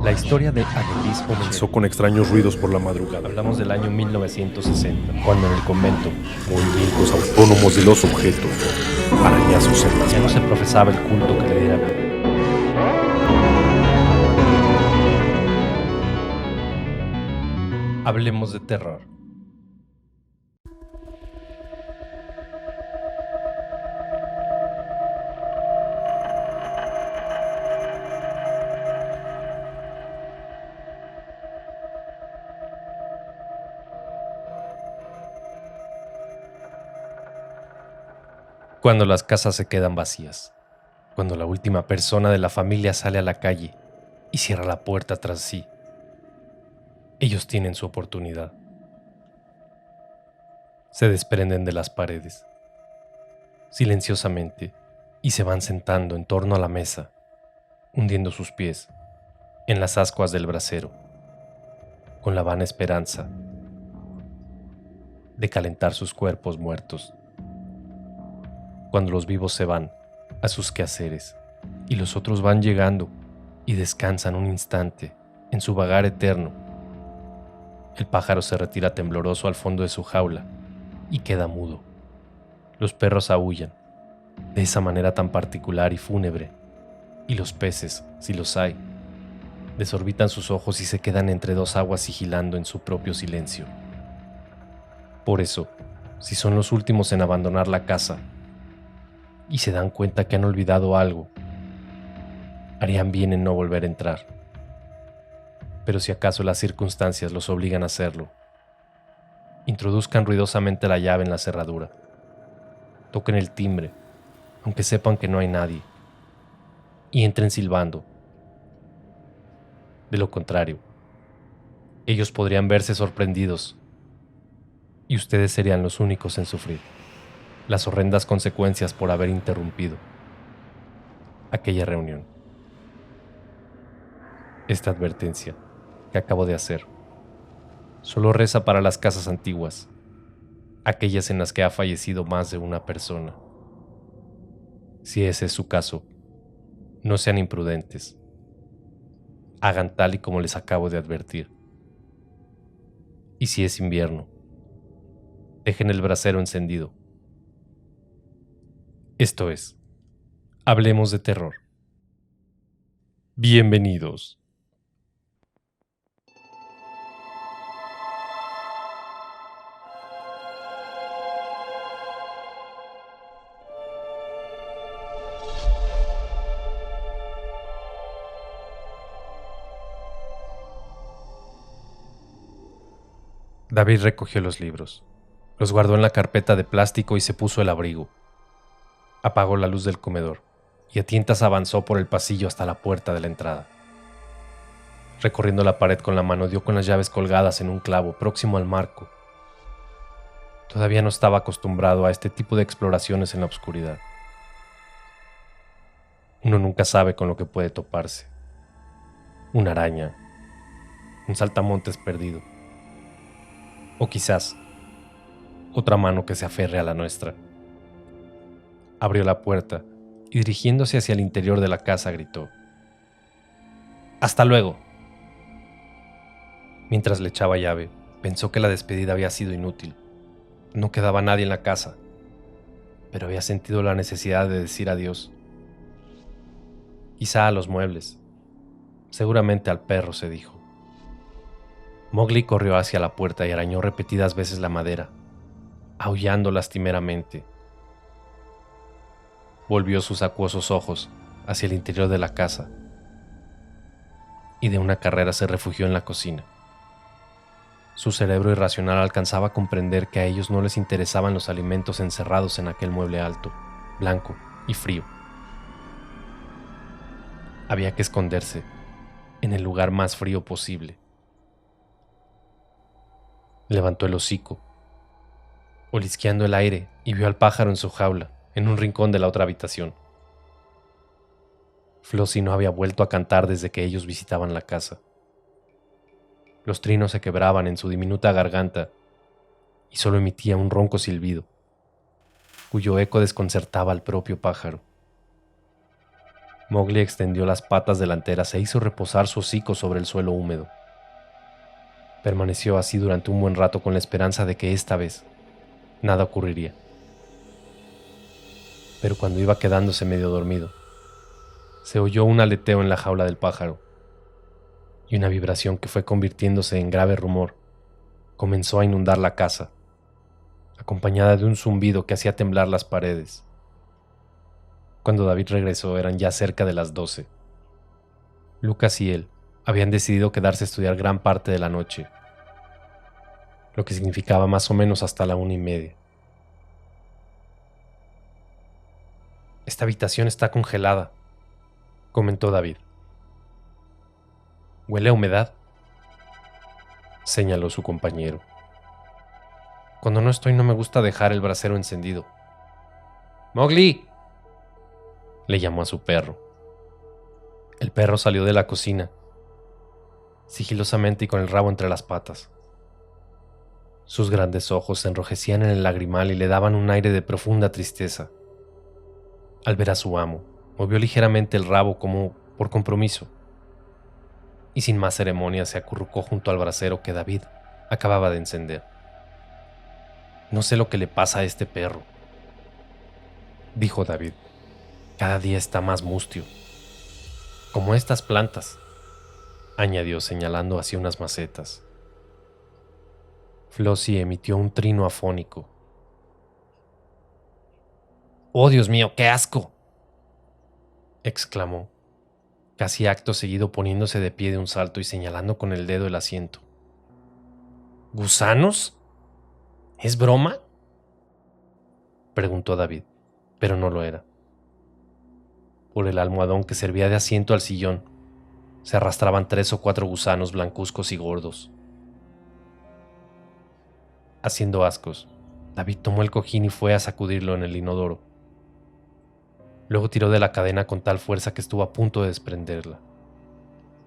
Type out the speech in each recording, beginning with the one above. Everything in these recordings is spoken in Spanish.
La historia de Anneliese Comenzó con extraños ruidos por la madrugada. Hablamos del año 1960, cuando en el convento Movimientos autónomos de los objetos, arañazos en las ya no se paredes. profesaba el culto que le diera vida. Hablemos de terror. Cuando las casas se quedan vacías, cuando la última persona de la familia sale a la calle y cierra la puerta tras sí, ellos tienen su oportunidad. Se desprenden de las paredes, silenciosamente, y se van sentando en torno a la mesa, hundiendo sus pies en las ascuas del brasero, con la vana esperanza de calentar sus cuerpos muertos. Cuando los vivos se van a sus quehaceres y los otros van llegando y descansan un instante en su vagar eterno, el pájaro se retira tembloroso al fondo de su jaula y queda mudo. Los perros aúllan de esa manera tan particular y fúnebre, y los peces, si los hay, desorbitan sus ojos y se quedan entre dos aguas sigilando en su propio silencio. Por eso, si son los últimos en abandonar la casa y se dan cuenta que han olvidado algo, harían bien en no volver a entrar. Pero si acaso las circunstancias los obligan a hacerlo, introduzcan ruidosamente la llave en la cerradura, toquen el timbre, aunque sepan que no hay nadie, y entren silbando. De lo contrario, ellos podrían verse sorprendidos y ustedes serían los únicos en sufrir las horrendas consecuencias por haber interrumpido aquella reunión. Esta advertencia que acabo de hacer solo reza para las casas antiguas, aquellas en las que ha fallecido más de una persona. Si ese es su caso, no sean imprudentes. Hagan tal y como les acabo de advertir. Y si es invierno, dejen el brasero encendido. Esto es, hablemos de terror. Bienvenidos. David recogió los libros, los guardó en la carpeta de plástico y se puso el abrigo. Apagó la luz del comedor y a tientas avanzó por el pasillo hasta la puerta de la entrada. Recorriendo la pared con la mano, dio con las llaves colgadas en un clavo próximo al marco. Todavía no estaba acostumbrado a este tipo de exploraciones en la oscuridad. Uno nunca sabe con lo que puede toparse. Una araña, un saltamontes perdido, o quizás otra mano que se aferre a la nuestra. Abrió la puerta y dirigiéndose hacia el interior de la casa gritó: «¡Hasta luego!». Mientras le echaba llave, pensó que la despedida había sido inútil. No quedaba nadie en la casa, pero había sentido la necesidad de decir adiós. Quizá a los muebles, seguramente al perro, se dijo. Mowgli corrió hacia la puerta y arañó repetidas veces la madera, aullando lastimeramente. Volvió sus acuosos ojos hacia el interior de la casa y de una carrera se refugió en la cocina. Su cerebro irracional alcanzaba a comprender que a ellos no les interesaban los alimentos encerrados en aquel mueble alto, blanco y frío. Había que esconderse en el lugar más frío posible. Levantó el hocico, olisqueando el aire, y vio al pájaro en su jaula, en un rincón de la otra habitación. Flossie no había vuelto a cantar desde que ellos visitaban la casa. Los trinos se quebraban en su diminuta garganta y solo emitía un ronco silbido, cuyo eco desconcertaba al propio pájaro. Mowgli extendió las patas delanteras e hizo reposar su hocico sobre el suelo húmedo. Permaneció así durante un buen rato con la esperanza de que esta vez nada ocurriría. Pero cuando iba quedándose medio dormido, se oyó un aleteo en la jaula del pájaro, y una vibración que fue convirtiéndose en grave rumor comenzó a inundar la casa, acompañada de un zumbido que hacía temblar las paredes. Cuando David regresó eran ya cerca de las 12. Lucas y él habían decidido quedarse a estudiar gran parte de la noche, lo que significaba más o menos hasta la 1:30. «Esta habitación está congelada», comentó David. «Huele a humedad», señaló su compañero. «Cuando no estoy no me gusta dejar el brasero encendido». «Mowgli», le llamó a su perro. El perro salió de la cocina, sigilosamente y con el rabo entre las patas. Sus grandes ojos se enrojecían en el lagrimal y le daban un aire de profunda tristeza. Al ver a su amo, movió ligeramente el rabo como por compromiso, y sin más ceremonia se acurrucó junto al brasero que David acababa de encender. «No sé lo que le pasa a este perro», dijo David. «Cada día está más mustio. Como estas plantas», añadió señalando hacia unas macetas. Flossie emitió un trino afónico. «¡Oh, Dios mío, qué asco!», exclamó, casi acto seguido poniéndose de pie de un salto y señalando con el dedo el asiento. «¿Gusanos? ¿Es broma?», preguntó David, pero no lo era. Por el almohadón que servía de asiento al sillón se arrastraban 3 o 4 gusanos blancuzcos y gordos. Haciendo ascos, David tomó el cojín y fue a sacudirlo en el inodoro. Luego tiró de la cadena con tal fuerza que estuvo a punto de desprenderla.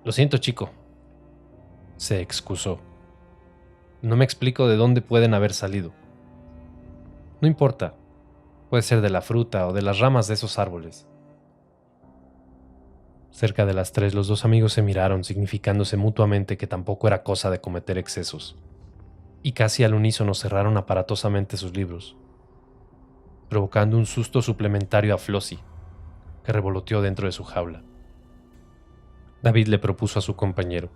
«Lo siento, chico», se excusó. «No me explico de dónde pueden haber salido». «No importa, puede ser de la fruta o de las ramas de esos árboles». Cerca de las 3 los dos amigos se miraron, significándose mutuamente que tampoco era cosa de cometer excesos, y casi al unísono cerraron aparatosamente sus libros, provocando un susto suplementario a Flossie, que revoloteó dentro de su jaula. David le propuso a su compañero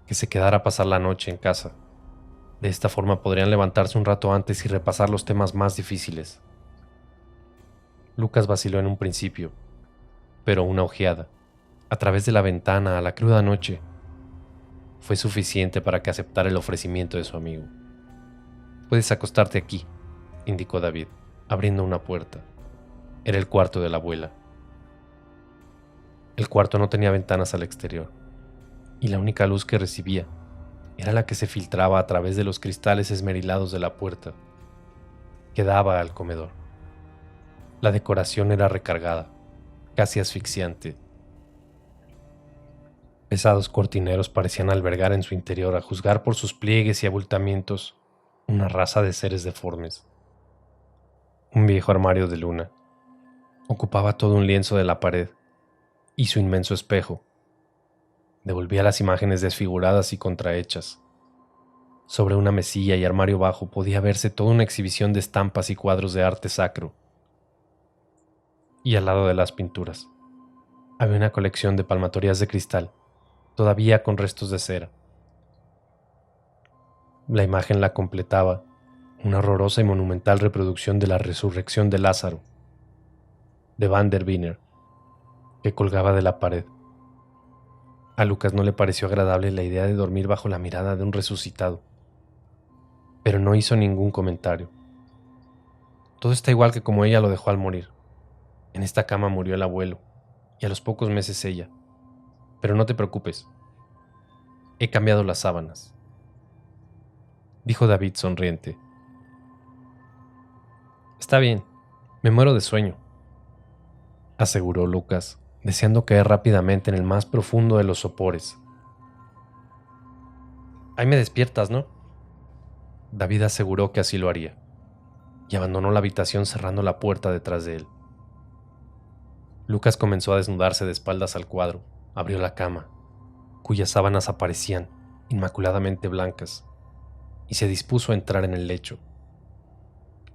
que se quedara a pasar la noche en casa. De esta forma podrían levantarse un rato antes y repasar los temas más difíciles. Lucas vaciló en un principio, pero una ojeada, a través de la ventana a la cruda noche, fue suficiente para que aceptara el ofrecimiento de su amigo. «Puedes acostarte aquí», indicó David, abriendo una puerta. Era el cuarto de la abuela. El cuarto no tenía ventanas al exterior, y la única luz que recibía era la que se filtraba a través de los cristales esmerilados de la puerta, que daba al comedor. La decoración era recargada, casi asfixiante. Pesados cortineros parecían albergar en su interior, a juzgar por sus pliegues y abultamientos, una raza de seres deformes. Un viejo armario de luna ocupaba todo un lienzo de la pared, y su inmenso espejo devolvía las imágenes desfiguradas y contrahechas. Sobre una mesilla y armario bajo podía verse toda una exhibición de estampas y cuadros de arte sacro. Y al lado de las pinturas había una colección de palmatorias de cristal, todavía con restos de cera. La imagen la completaba una horrorosa y monumental reproducción de la resurrección de Lázaro, de Van der Wiener, que colgaba de la pared. A Lucas no le pareció agradable la idea de dormir bajo la mirada de un resucitado, pero no hizo ningún comentario. Todo está igual que como ella lo dejó al morir. En esta cama murió el abuelo, y a los pocos meses ella. Pero no te preocupes, he cambiado las sábanas», dijo David sonriente. «Está bien, me muero de sueño», aseguró Lucas, deseando caer rápidamente en el más profundo de los sopores. «Ahí me despiertas, ¿no?». David aseguró que así lo haría, y abandonó la habitación cerrando la puerta detrás de él. Lucas comenzó a desnudarse de espaldas al cuadro, abrió la cama, cuyas sábanas aparecían inmaculadamente blancas, y se dispuso a entrar en el lecho.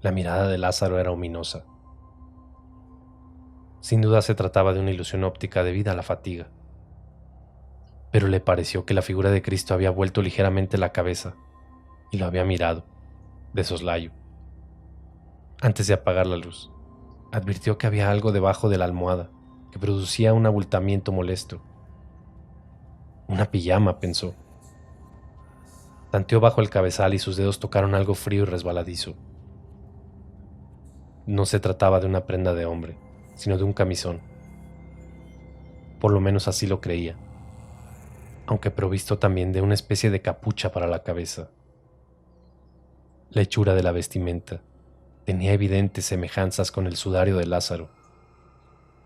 La mirada de Lázaro era ominosa. Sin duda se trataba de una ilusión óptica debida a la fatiga, pero le pareció que la figura de Cristo había vuelto ligeramente la cabeza y lo había mirado, de soslayo. Antes de apagar la luz, advirtió que había algo debajo de la almohada que producía un abultamiento molesto. Una pijama, pensó. Tanteó bajo el cabezal y sus dedos tocaron algo frío y resbaladizo. No se trataba de una prenda de hombre, sino de un camisón. Por lo menos así lo creía, aunque provisto también de una especie de capucha para la cabeza. La hechura de la vestimenta tenía evidentes semejanzas con el sudario de Lázaro.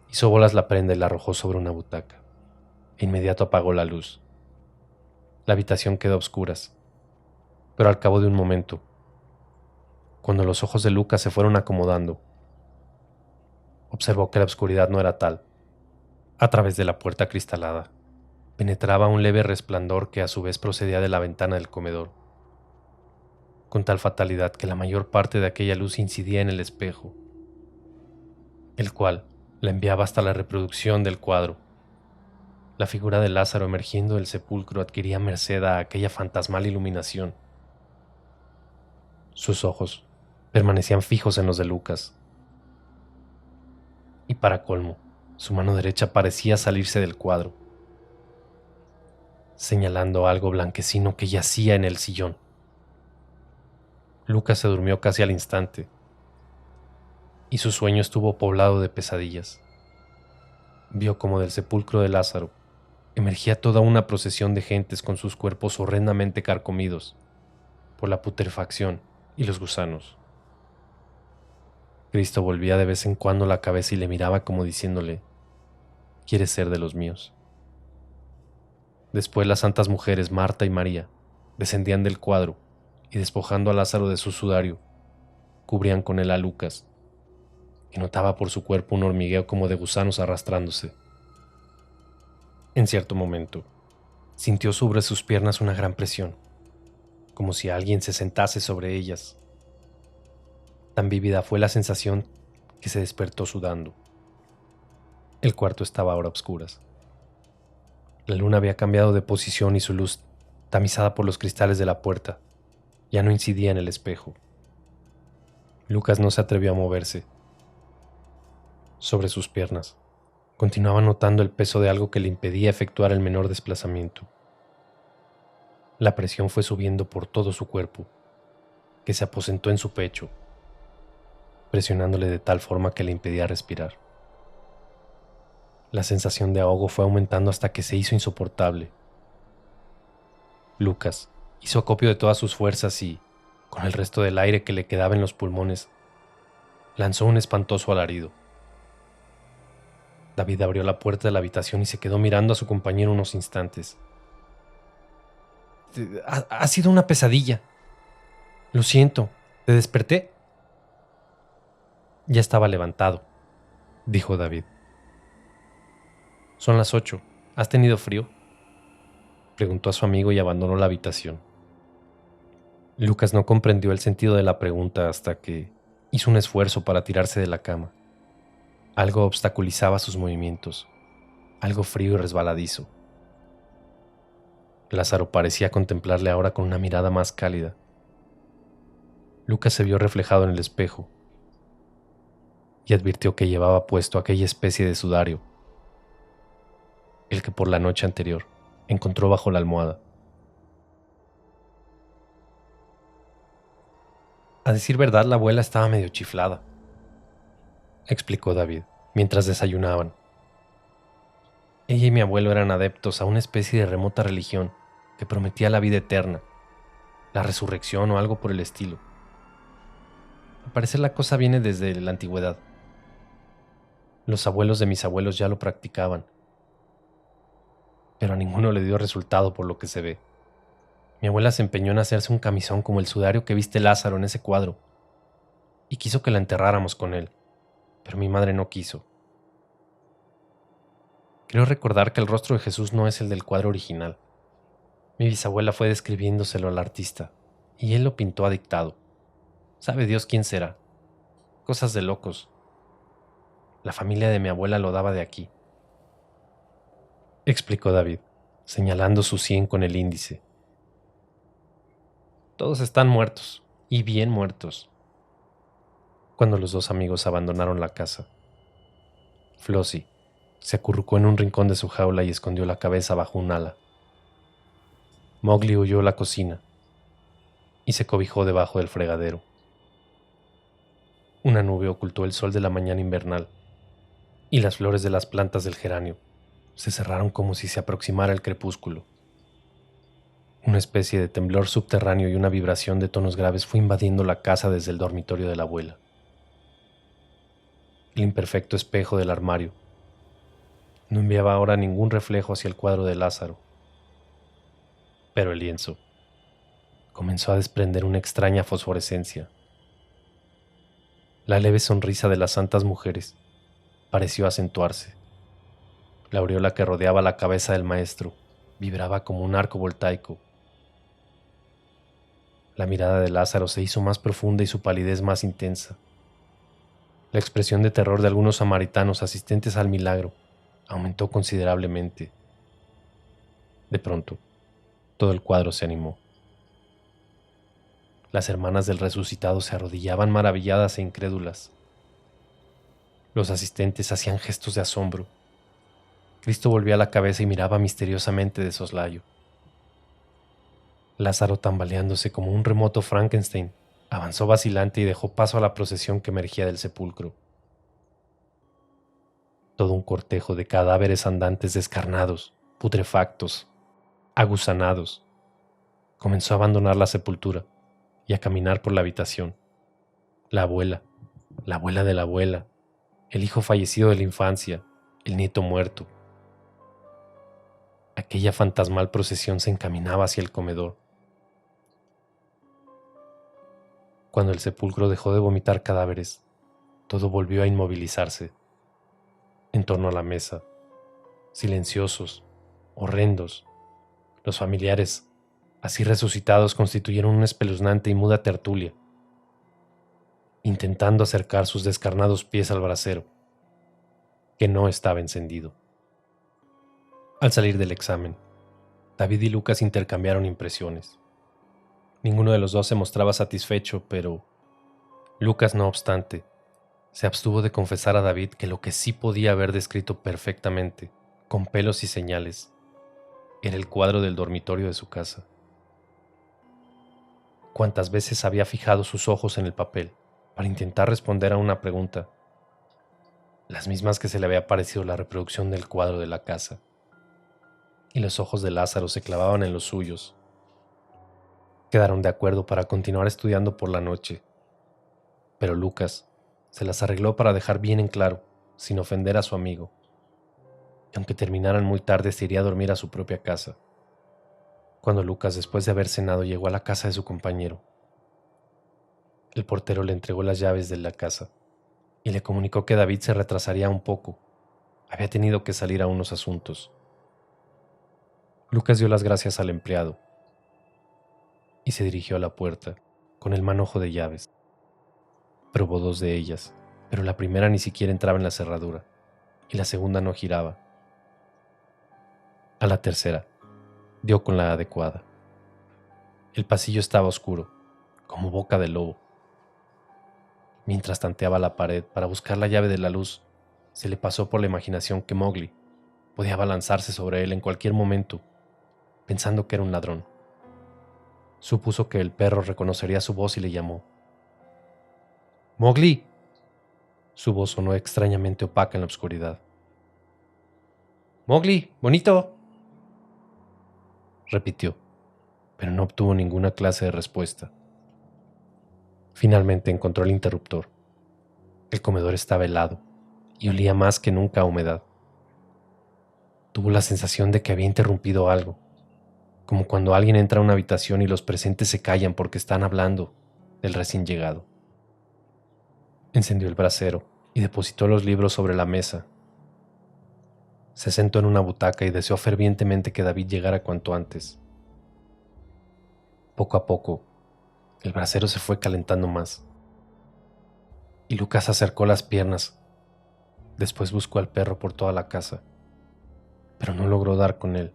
Hizo bolas la prenda y la arrojó sobre una butaca. E inmediato apagó la luz. La habitación quedó a oscuras, pero al cabo de un momento, cuando los ojos de Lucas se fueron acomodando, observó que la oscuridad no era tal. A través de la puerta acristalada penetraba un leve resplandor que a su vez procedía de la ventana del comedor, con tal fatalidad que la mayor parte de aquella luz incidía en el espejo, el cual la enviaba hasta la reproducción del cuadro. La figura de Lázaro emergiendo del sepulcro adquiría merced a aquella fantasmal iluminación. Sus ojos permanecían fijos en los de Lucas. Y para colmo, su mano derecha parecía salirse del cuadro, señalando algo blanquecino que yacía en el sillón. Lucas se durmió casi al instante, y su sueño estuvo poblado de pesadillas. Vio como del sepulcro de Lázaro emergía toda una procesión de gentes con sus cuerpos horrendamente carcomidos por la putrefacción y los gusanos. Cristo volvía de vez en cuando la cabeza y le miraba como diciéndole: «¿Quieres ser de los míos?». Después las santas mujeres Marta y María descendían del cuadro y, despojando a Lázaro de su sudario, cubrían con él a Lucas, que notaba por su cuerpo un hormigueo como de gusanos arrastrándose. En cierto momento, sintió sobre sus piernas una gran presión, como si alguien se sentase sobre ellas. Tan vívida fue la sensación que se despertó sudando. El cuarto estaba ahora a oscuras. La luna había cambiado de posición y su luz, tamizada por los cristales de la puerta, ya no incidía en el espejo. Lucas no se atrevió a moverse. Sobre sus piernas continuaba notando el peso de algo que le impedía efectuar el menor desplazamiento. La presión fue subiendo por todo su cuerpo, que se aposentó en su pecho, presionándole de tal forma que le impedía respirar. La sensación de ahogo fue aumentando hasta que se hizo insoportable. Lucas hizo acopio de todas sus fuerzas y, con el resto del aire que le quedaba en los pulmones, lanzó un espantoso alarido. David abrió la puerta de la habitación y se quedó mirando a su compañero unos instantes. Ha sido una pesadilla. Lo siento, ¿te desperté? Ya estaba levantado, dijo David. Son las 8. ¿Has tenido frío?, preguntó a su amigo y abandonó la habitación. Lucas no comprendió el sentido de la pregunta hasta que hizo un esfuerzo para tirarse de la cama. Algo obstaculizaba sus movimientos, algo frío y resbaladizo. Lázaro parecía contemplarle ahora con una mirada más cálida. Lucas se vio reflejado en el espejo y advirtió que llevaba puesto aquella especie de sudario, el que por la noche anterior encontró bajo la almohada. A decir verdad, la abuela estaba medio chiflada, explicó David, mientras desayunaban. Ella y mi abuelo eran adeptos a una especie de remota religión que prometía la vida eterna, la resurrección o algo por el estilo. Al parecer la cosa viene desde la antigüedad. Los abuelos de mis abuelos ya lo practicaban, pero a ninguno le dio resultado por lo que se ve. Mi abuela se empeñó en hacerse un camisón como el sudario que viste Lázaro en ese cuadro, y quiso que la enterráramos con él, pero mi madre no quiso. Creo recordar que el rostro de Jesús no es el del cuadro original. Mi bisabuela fue describiéndoselo al artista, y él lo pintó a dictado. Sabe Dios quién será. Cosas de locos. La familia de mi abuela lo daba de aquí, explicó David, señalando su sien con el índice. Todos están muertos, y bien muertos. Cuando los dos amigos abandonaron la casa, Flossie se acurrucó en un rincón de su jaula y escondió la cabeza bajo un ala. Mowgli huyó a la cocina y se cobijó debajo del fregadero. Una nube ocultó el sol de la mañana invernal, y las flores de las plantas del geranio se cerraron como si se aproximara el crepúsculo. Una especie de temblor subterráneo y una vibración de tonos graves fue invadiendo la casa desde el dormitorio de la abuela. El imperfecto espejo del armario no enviaba ahora ningún reflejo hacia el cuadro de Lázaro, pero el lienzo comenzó a desprender una extraña fosforescencia. La leve sonrisa de las santas mujeres pareció acentuarse. La aureola que rodeaba la cabeza del maestro vibraba como un arco voltaico. La mirada de Lázaro se hizo más profunda y su palidez más intensa. La expresión de terror de algunos samaritanos asistentes al milagro aumentó considerablemente. De pronto, todo el cuadro se animó. Las hermanas del resucitado se arrodillaban maravilladas e incrédulas. Los asistentes hacían gestos de asombro. Cristo volvía la cabeza y miraba misteriosamente de soslayo. Lázaro, tambaleándose como un remoto Frankenstein, avanzó vacilante y dejó paso a la procesión que emergía del sepulcro. Todo un cortejo de cadáveres andantes descarnados, putrefactos, aguzanados, comenzó a abandonar la sepultura y a caminar por la habitación. La abuela de la abuela, el hijo fallecido de la infancia, el nieto muerto. Aquella fantasmal procesión se encaminaba hacia el comedor. Cuando el sepulcro dejó de vomitar cadáveres, todo volvió a inmovilizarse. En torno a la mesa, silenciosos, horrendos, los familiares, así resucitados, constituyeron una espeluznante y muda tertulia, intentando acercar sus descarnados pies al brasero, que no estaba encendido. Al salir del examen, David y Lucas intercambiaron impresiones. Ninguno de los dos se mostraba satisfecho, pero Lucas, no obstante, se abstuvo de confesar a David que lo que sí podía haber descrito perfectamente, con pelos y señales, era el cuadro del dormitorio de su casa. Cuántas veces había fijado sus ojos en el papel para intentar responder a una pregunta, las mismas que se le había parecido la reproducción del cuadro de la casa, y los ojos de Lázaro se clavaban en los suyos. Quedaron de acuerdo para continuar estudiando por la noche, pero Lucas se las arregló para dejar bien en claro, sin ofender a su amigo, que aunque terminaran muy tarde se iría a dormir a su propia casa. Cuando Lucas, después de haber cenado, llegó a la casa de su compañero, el portero le entregó las llaves de la casa y le comunicó que David se retrasaría un poco. Había tenido que salir a unos asuntos. Lucas dio las gracias al empleado y se dirigió a la puerta con el manojo de llaves. Probó dos de ellas, pero la primera ni siquiera entraba en la cerradura y la segunda no giraba. A la tercera dio con la adecuada. El pasillo estaba oscuro, como boca de lobo. Mientras tanteaba la pared para buscar la llave de la luz, se le pasó por la imaginación que Mowgli podía abalanzarse sobre él en cualquier momento, pensando que era un ladrón. Supuso que el perro reconocería su voz y le llamó. ¡Mowgli! Su voz sonó extrañamente opaca en la oscuridad. ¡Mowgli, bonito!, repitió, pero no obtuvo ninguna clase de respuesta. Finalmente encontró el interruptor. El comedor estaba helado y olía más que nunca a humedad. Tuvo la sensación de que había interrumpido algo, como cuando alguien entra a una habitación y los presentes se callan porque están hablando del recién llegado. Encendió el brasero y depositó los libros sobre la mesa. Se sentó en una butaca y deseó fervientemente que David llegara cuanto antes. Poco a poco, el brasero se fue calentando más, y Lucas acercó las piernas. Después buscó al perro por toda la casa, pero no logró dar con él.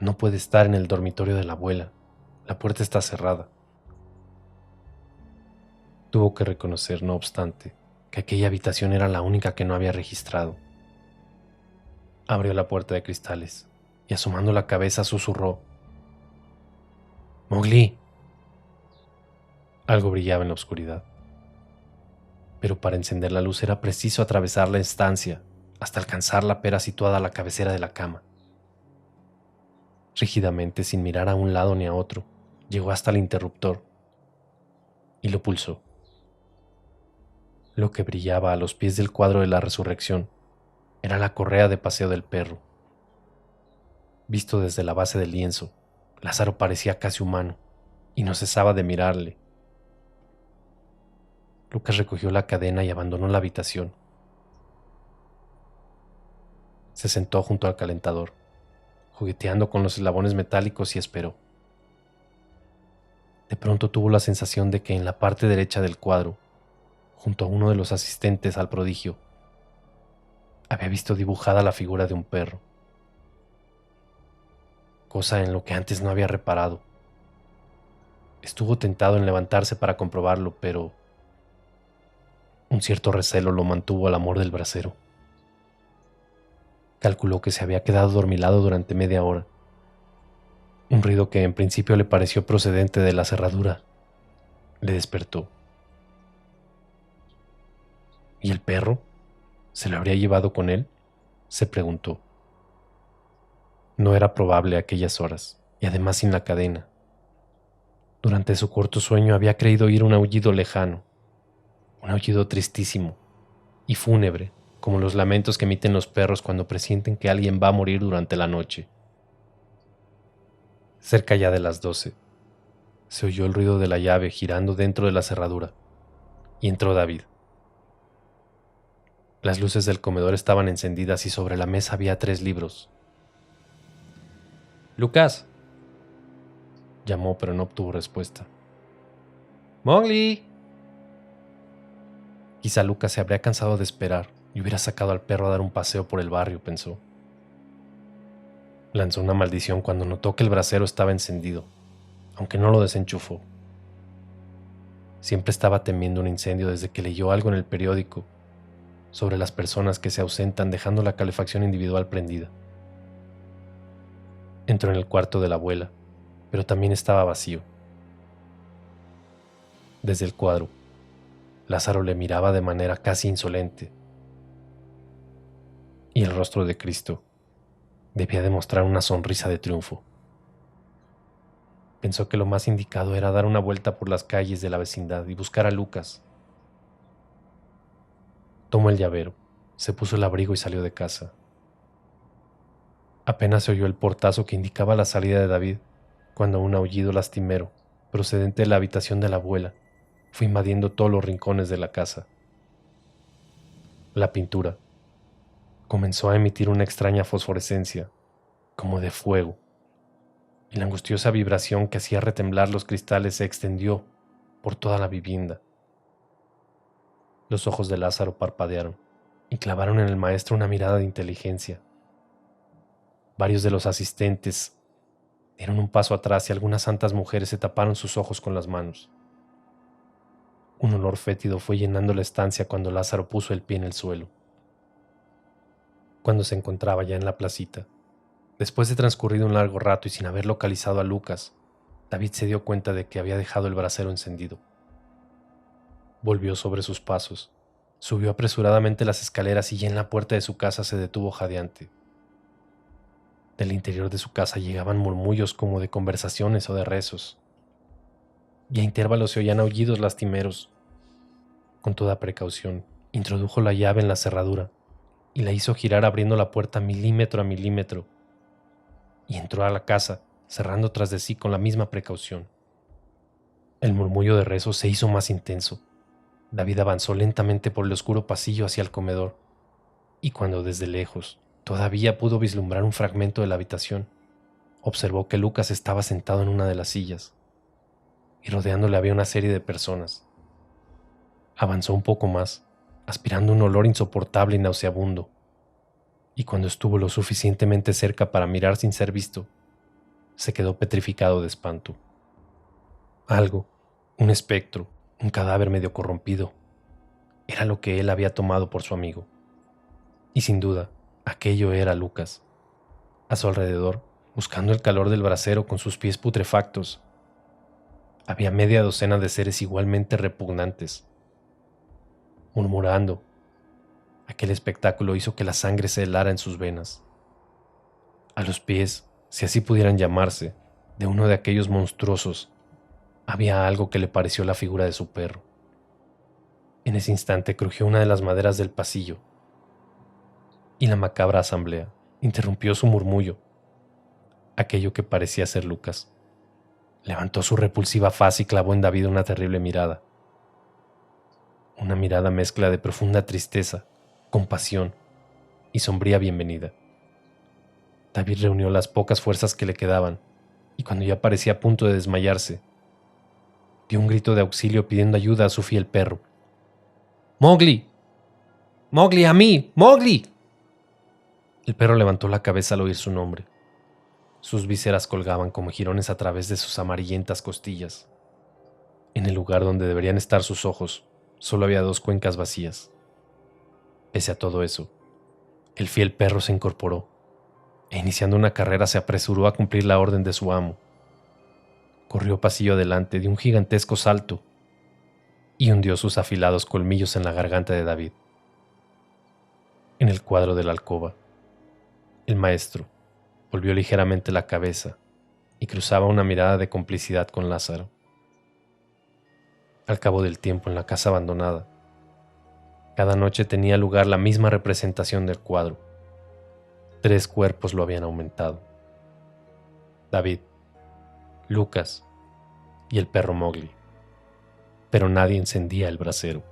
No puede estar en el dormitorio de la abuela. La puerta está cerrada. Tuvo que reconocer, no obstante, que aquella habitación era la única que no había registrado. Abrió la puerta de cristales y, asomando la cabeza, susurró: «Mowgli». Algo brillaba en la oscuridad, pero para encender la luz era preciso atravesar la estancia hasta alcanzar la pera situada a la cabecera de la cama. Rígidamente, sin mirar a un lado ni a otro, llegó hasta el interruptor y lo pulsó. Lo que brillaba a los pies del cuadro de la resurrección era la correa de paseo del perro. Visto desde la base del lienzo, Lázaro parecía casi humano y no cesaba de mirarle. Lucas recogió la cadena y abandonó la habitación. Se sentó junto al calentador, jugueteando con los eslabones metálicos, y esperó. De pronto tuvo la sensación de que en la parte derecha del cuadro, junto a uno de los asistentes al prodigio, había visto dibujada la figura de un perro, cosa en lo que antes no había reparado. Estuvo tentado en levantarse para comprobarlo, pero un cierto recelo lo mantuvo al amor del brasero. Calculó que se había quedado dormilado durante media hora. Un ruido que en principio le pareció procedente de la cerradura le despertó. ¿Y el perro? ¿Se lo habría llevado con él?, se preguntó. No era probable a aquellas horas, y además sin la cadena. Durante su corto sueño había creído oír un aullido lejano, un aullido tristísimo y fúnebre, como los lamentos que emiten los perros cuando presienten que alguien va a morir durante la noche. Cerca ya de las 12, se oyó el ruido de la llave girando dentro de la cerradura, y entró David. Las luces del comedor estaban encendidas y sobre la mesa había 3 libros. «Lucas», llamó, pero no obtuvo respuesta. «Mowgli». Quizá Lucas se habría cansado de esperar y hubiera sacado al perro a dar un paseo por el barrio, pensó. Lanzó una maldición cuando notó que el brasero estaba encendido, aunque no lo desenchufó. Siempre estaba temiendo un incendio desde que leyó algo en el periódico sobre las personas que se ausentan dejando la calefacción individual prendida. Entró en el cuarto de la abuela, pero también estaba vacío. Desde el cuadro, Lázaro le miraba de manera casi insolente, y el rostro de Cristo debía demostrar una sonrisa de triunfo. Pensó que lo más indicado era dar una vuelta por las calles de la vecindad y buscar a Lucas. Tomó el llavero, se puso el abrigo y salió de casa. Apenas se oyó el portazo que indicaba la salida de David, cuando un aullido lastimero, procedente de la habitación de la abuela, fue invadiendo todos los rincones de la casa. La pintura comenzó a emitir una extraña fosforescencia, como de fuego, y la angustiosa vibración que hacía retemblar los cristales se extendió por toda la vivienda. Los ojos de Lázaro parpadearon y clavaron en el maestro una mirada de inteligencia. Varios de los asistentes dieron un paso atrás y algunas santas mujeres se taparon sus ojos con las manos. Un olor fétido fue llenando la estancia cuando Lázaro puso el pie en el suelo. Cuando se encontraba ya en la placita, después de transcurrido un largo rato y sin haber localizado a Lucas, David se dio cuenta de que había dejado el brasero encendido. Volvió sobre sus pasos, subió apresuradamente las escaleras y ya en la puerta de su casa se detuvo jadeante. Del interior de su casa llegaban murmullos como de conversaciones o de rezos, y a intervalos se oían aullidos lastimeros. Con toda precaución, introdujo la llave en la cerradura y la hizo girar abriendo la puerta milímetro a milímetro, y entró a la casa, cerrando tras de sí con la misma precaución. El murmullo de rezos se hizo más intenso. David avanzó lentamente por el oscuro pasillo hacia el comedor. y cuando desde lejos todavía pudo vislumbrar un fragmento de la habitación, observó que Lucas estaba sentado en una de las sillas y rodeándole había una serie de personas. Avanzó un poco más, aspirando un olor insoportable y nauseabundo, y cuando estuvo lo suficientemente cerca para mirar sin ser visto, se quedó petrificado de espanto. Algo, un espectro, un cadáver medio corrompido, era lo que él había tomado por su amigo. Y sin duda, aquello era Lucas. A su alrededor, buscando el calor del brasero con sus pies putrefactos, había media docena de seres igualmente repugnantes. Murmurando, aquel espectáculo hizo que la sangre se helara en sus venas. A los pies, si así pudieran llamarse, de uno de aquellos monstruosos, había algo que le pareció la figura de su perro. En ese instante crujió una de las maderas del pasillo, y la macabra asamblea interrumpió su murmullo. Aquello que parecía ser Lucas levantó su repulsiva faz y clavó en David una terrible mirada. Una mirada mezcla de profunda tristeza, compasión y sombría bienvenida. David reunió las pocas fuerzas que le quedaban y cuando ya parecía a punto de desmayarse, dio un grito de auxilio pidiendo ayuda a su fiel perro. ¡Mowgli! ¡Mowgli, a mí! ¡Mowgli! El perro levantó la cabeza al oír su nombre. Sus vísceras colgaban como jirones a través de sus amarillentas costillas. En el lugar donde deberían estar sus ojos, solo había 2 cuencas vacías. Pese a todo eso, el fiel perro se incorporó e iniciando una carrera se apresuró a cumplir la orden de su amo. Corrió pasillo adelante de un gigantesco salto y hundió sus afilados colmillos en la garganta de David. En el cuadro de la alcoba, el maestro volvió ligeramente la cabeza y cruzaba una mirada de complicidad con Lázaro. Al cabo del tiempo en la casa abandonada, cada noche tenía lugar la misma representación del cuadro. 3 cuerpos lo habían aumentado: David, Lucas y el perro Mowgli. Pero nadie encendía el brasero.